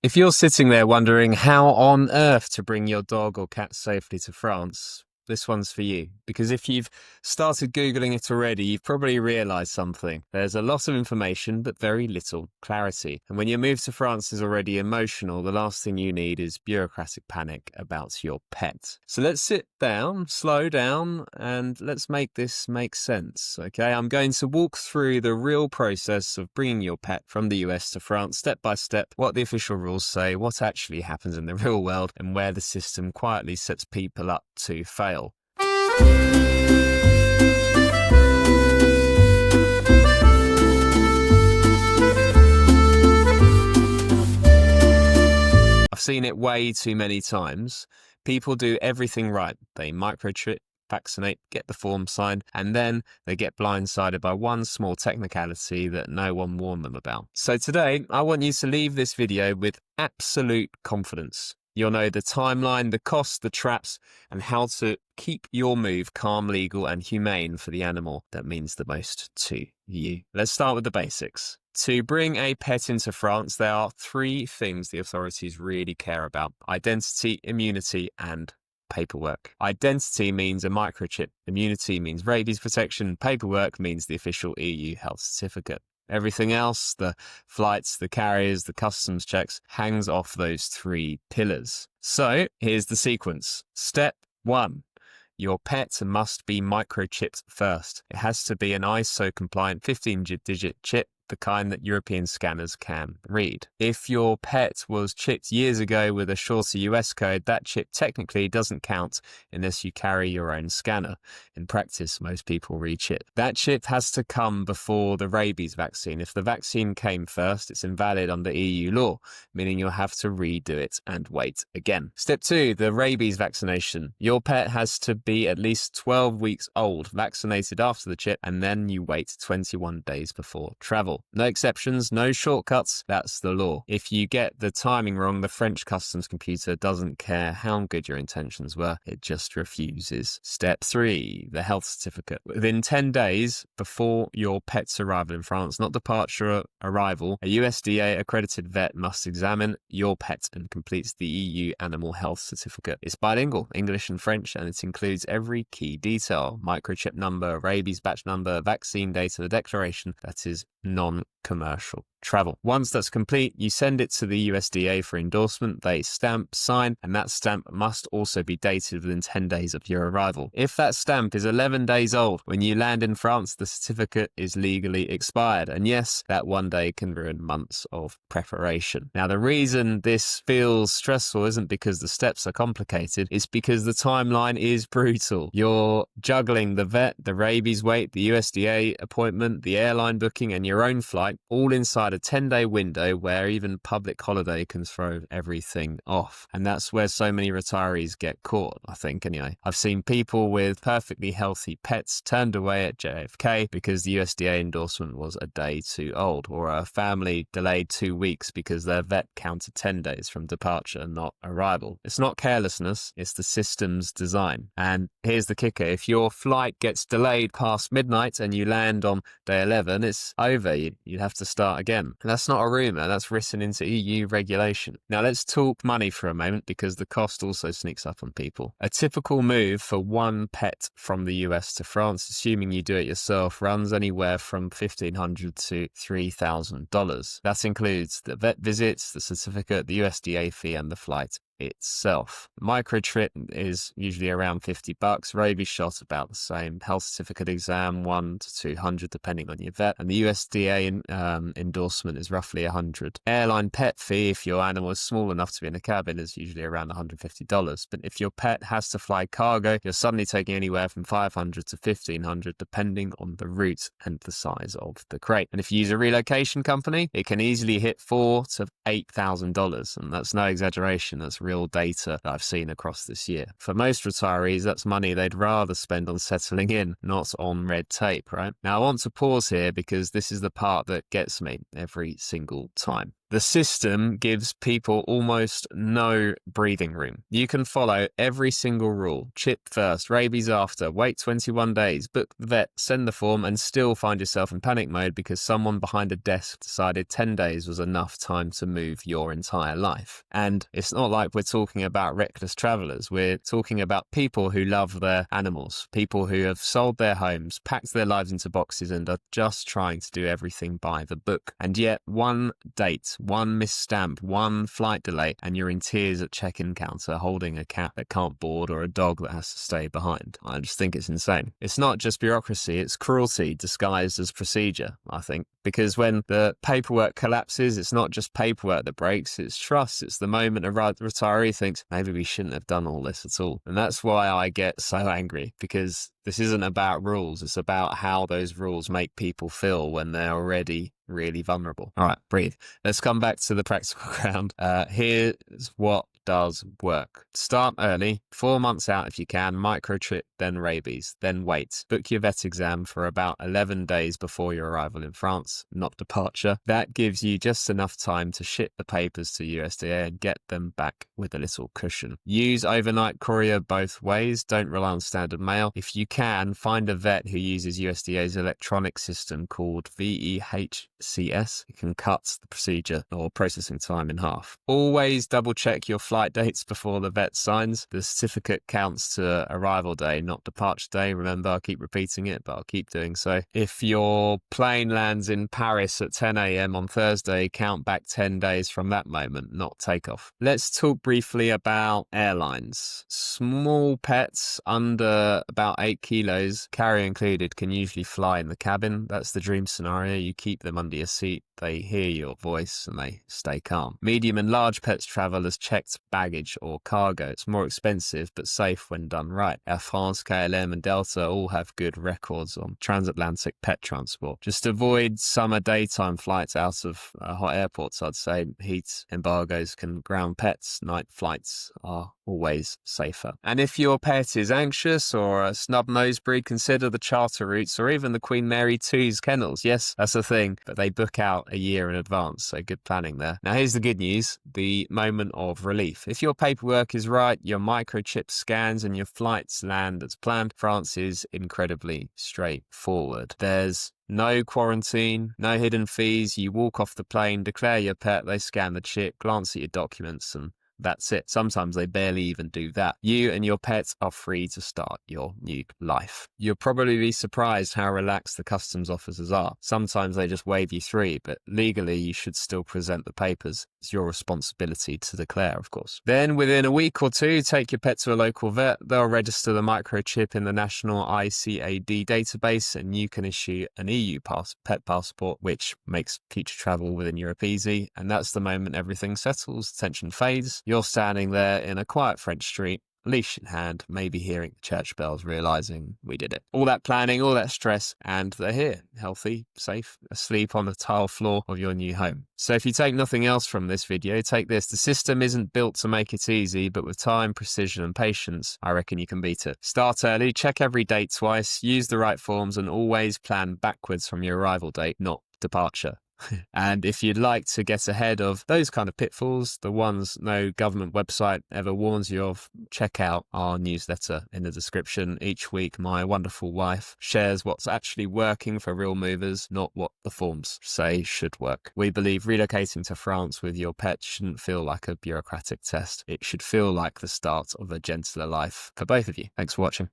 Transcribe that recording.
If you're sitting there wondering how on earth to bring your dog or cat safely to France, this one's for you. Because if you've started Googling it already, you've probably realised something. There's a lot of information, but very little clarity. And when your move to France is already emotional, the last thing you need is bureaucratic panic about your pet. So let's sit down, slow down, and let's make this make sense. Okay, I'm going to walk through the real process of bringing your pet from the US to France, step by step, what the official rules say, what actually happens in the real world, and where the system quietly sets people up to fail. I've seen it way too many times. People do everything right. They microchip, vaccinate, get the form signed, and then they get blindsided by one small technicality that no one warned them about. So today, I want you to leave this video with absolute confidence. You'll know the timeline, the costs, the traps, and how to keep your move calm, legal, and humane for the animal that means the most to you. Let's start with the basics. To bring a pet into France, there are three things the authorities really care about: identity, immunity, and paperwork. Identity means a microchip. Immunity means rabies protection. Paperwork means the official EU health certificate. Everything else, the flights, the carriers, the customs checks, hangs off those three pillars. So here's the sequence. Step 1. Your pet must be microchipped first. It has to be an ISO-compliant 15-digit chip, the kind that European scanners can read. If your pet was chipped years ago with a shorter US code, that chip technically doesn't count unless you carry your own scanner. In practice, most people re-chip. That chip has to come before the rabies vaccine. If the vaccine came first, it's invalid under EU law, meaning you'll have to redo it and wait again. Step 2, the rabies vaccination. Your pet has to be at least 12 weeks old, vaccinated after the chip, and then you wait 21 days before travel. No exceptions, no shortcuts, that's the law. If you get the timing wrong, the French customs computer doesn't care how good your intentions were, it just refuses. Step 3, the health certificate. Within 10 days before your pet's arrival in France, not departure or arrival, a USDA accredited vet must examine your pet and completes the EU animal health certificate. It's bilingual, English and French, and it includes every key detail: microchip number, rabies batch number, vaccine data, the declaration that is non-commercial travel. Once that's complete, you send it to the USDA for endorsement. They stamp, sign, and that stamp must also be dated within 10 days of your arrival. If that stamp is 11 days old when you land in France, the certificate is legally expired. And yes, that one day can ruin months of preparation. Now, the reason this feels stressful isn't because the steps are complicated, it's because the timeline is brutal. You're juggling the vet, the rabies wait, the USDA appointment, the airline booking, and your own flight, all inside a 10-day window where even public holiday can throw everything off. And that's where so many retirees get caught, I think, anyway. I've seen people with perfectly healthy pets turned away at JFK because the USDA endorsement was a day too old, or a family delayed 2 weeks because their vet counted 10 days from departure, not arrival. It's not carelessness, it's the system's design. And here's the kicker: if your flight gets delayed past midnight and you land on day 11, it's over. You'd have to start again. And that's not a rumour, that's written into EU regulation. Now let's talk money for a moment, because the cost also sneaks up on people. A typical move for one pet from the US to France, assuming you do it yourself, runs anywhere from $1,500 to $3,000. That includes the vet visits, the certificate, the USDA fee, and the flight itself. Microchip is usually around $50. Rabies shot about the same. Health certificate exam $100 to $200 depending on your vet, and the USDA endorsement is roughly $100. Airline pet fee, if your animal is small enough to be in a cabin, is usually around $150. But if your pet has to fly cargo, you're suddenly taking anywhere from $500 to $1,500 depending on the route and the size of the crate. And if you use a relocation company, it can easily hit $4,000 to $8,000, and that's no exaggeration. That's real data that I've seen across this year. For most retirees, that's money they'd rather spend on settling in, not on red tape, right? Now, I want to pause here because this is the part that gets me every single time. The system gives people almost no breathing room. You can follow every single rule. Chip first, rabies after, wait 21 days, book the vet, send the form, and still find yourself in panic mode because someone behind a desk decided 10 days was enough time to move your entire life. And it's not like we're talking about reckless travelers. We're talking about people who love their animals, people who have sold their homes, packed their lives into boxes, and are just trying to do everything by the book. And yet, one date, one missed stamp, one flight delay, and you're in tears at check-in counter holding a cat that can't board or a dog that has to stay behind. I just think it's insane. It's not just bureaucracy, it's cruelty disguised as procedure, I think. Because when the paperwork collapses, it's not just paperwork that breaks, it's trust. It's the moment a retiree thinks, maybe we shouldn't have done all this at all. And that's why I get so angry, because this isn't about rules. It's about how those rules make people feel when they're already really vulnerable. All right, breathe. Let's come back to the practical ground. Here's what does work. Start early, 4 months out if you can, microchip, then rabies, then wait. Book your vet exam for about 11 days before your arrival in France, not departure. That gives you just enough time to ship the papers to USDA and get them back with a little cushion. Use overnight courier both ways. Don't rely on standard mail. If you can, find a vet who uses USDA's electronic system called VEHCS. It can cut the procedure or processing time in half. Always double check your flight dates before the vet signs. The certificate counts to arrival day, not departure day. Remember, I keep repeating it, but I'll keep doing so. If your plane lands in Paris at 10 a.m. on Thursday, count back 10 days from that moment, not takeoff. Let's talk briefly about airlines. Small pets under about 8 kilos, carrier included, can usually fly in the cabin. That's the dream scenario. You keep them under your seat, they hear your voice, and they stay calm. Medium and large pets travel as checked baggage or cargo. It's more expensive, but safe when done right. Air France, KLM, and Delta all have good records on transatlantic pet transport. Just avoid summer daytime flights out of hot airports, I'd say. Heat embargoes can ground pets. Night flights are always safer. And if your pet is anxious or a snub-nosed breed, consider the charter routes or even the Queen Mary 2's kennels. Yes, that's a thing, but they book out a year in advance, so good planning there. Now here's the good news, the moment of relief. If your paperwork is right, your microchip scans and your flights land as planned, France is incredibly straightforward. There's no quarantine, no hidden fees. You walk off the plane, declare your pet, they scan the chip, glance at your documents, and that's it. Sometimes they barely even do that. You and your pets are free to start your new life. You'll probably be surprised how relaxed the customs officers are. Sometimes they just wave you through, but legally you should still present the papers. It's your responsibility to declare, of course. Then within a week or two, take your pet to a local vet. They'll register the microchip in the national ICAD database, and you can issue an EU pet passport, which makes future travel within Europe easy. And that's the moment everything settles, tension fades. You're standing there in a quiet French street, leash in hand, maybe hearing the church bells, realizing we did it. All that planning, all that stress, and they're here, healthy, safe, asleep on the tile floor of your new home. So if you take nothing else from this video, take this. The system isn't built to make it easy, but with time, precision, and patience, I reckon you can beat it. Start early, check every date twice, use the right forms, and always plan backwards from your arrival date, not departure. And if you'd like to get ahead of those kind of pitfalls, the ones no government website ever warns you of, check out our newsletter in the description. Each week, my wonderful wife shares what's actually working for real movers, not what the forms say should work. We believe relocating to France with your pet shouldn't feel like a bureaucratic test. It should feel like the start of a gentler life for both of you. Thanks for watching.